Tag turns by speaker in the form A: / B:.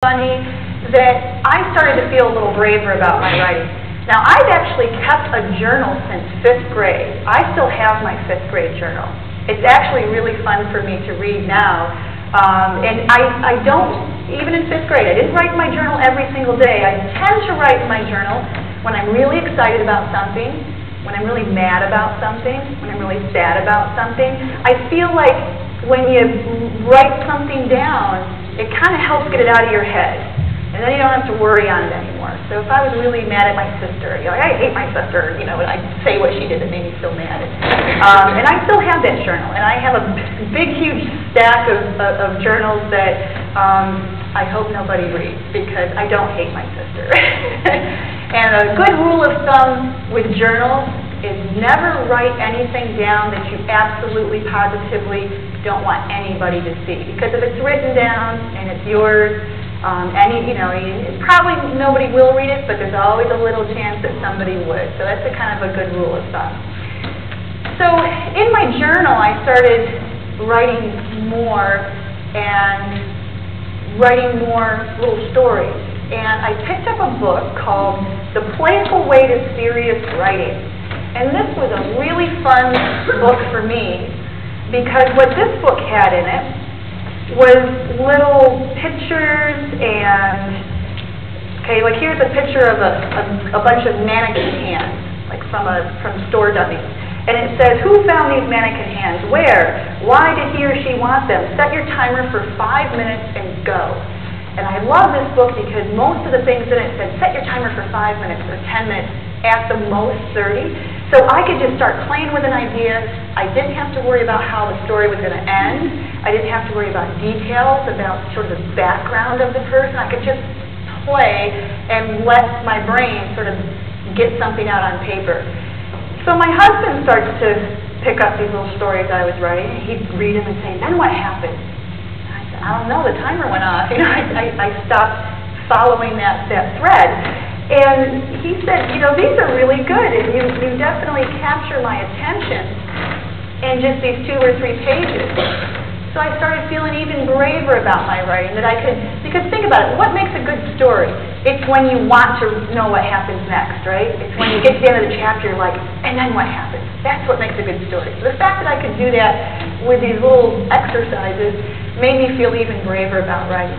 A: funny that I started to feel a little braver about my writing. Now, I've actually kept a journal since 5th grade. I still have my 5th grade journal. It's actually really fun for me to read now. And I don't, even in 5th grade, I didn't write in my journal every single day. I tend to write in my journal when I'm really excited about something, when I'm really mad about something, when I'm really sad about something. I feel like when you write something down, it kind of helps get it out of your head. And then you don't have to worry on it anymore. So if I was really mad at my sister, like, I hate my sister, and I'd say what she did that made me feel mad. And I still have that journal. And I have a big, huge stack of journals that I hope nobody reads, because I don't hate my sister. And a good rule of thumb with journals is never write anything down that you absolutely, positively don't want anybody to see. Because if it's written down and it's yours, probably nobody will read it, but there's always a little chance that somebody would. So that's a kind of a good rule of thumb. So in my journal, I started writing more and writing more little stories. And I picked up a book called The Playful Way to Serious Writing. And this was a really fun book for me, because what this book had in it was little pictures and, like here's a picture of a bunch of mannequin hands, like from store dummies. And it says, who found these mannequin hands? Where? Why did he or she want them? Set your timer for 5 minutes and go. And I love this book because most of the things in it said, set your timer for 5 minutes or 10 minutes, at the most 30. So I could just start playing with an idea. I didn't have to worry about how the story was going to end. I didn't have to worry about details, about sort of the background of the person. I could just play and let my brain sort of get something out on paper. So my husband starts to pick up these little stories I was writing. He'd read them and say, then what happened? I said, I don't know, the timer went off. I stopped following that thread. And he said, these are really good, and you definitely capture my attention in just these 2 or 3 pages. So I started feeling even braver about my writing, that I could, because think about it, what makes a good story? It's when you want to know what happens next, right? It's when you get to the end of the chapter, you're like, and then what happens? That's what makes a good story. So the fact that I could do that with these little exercises made me feel even braver about writing.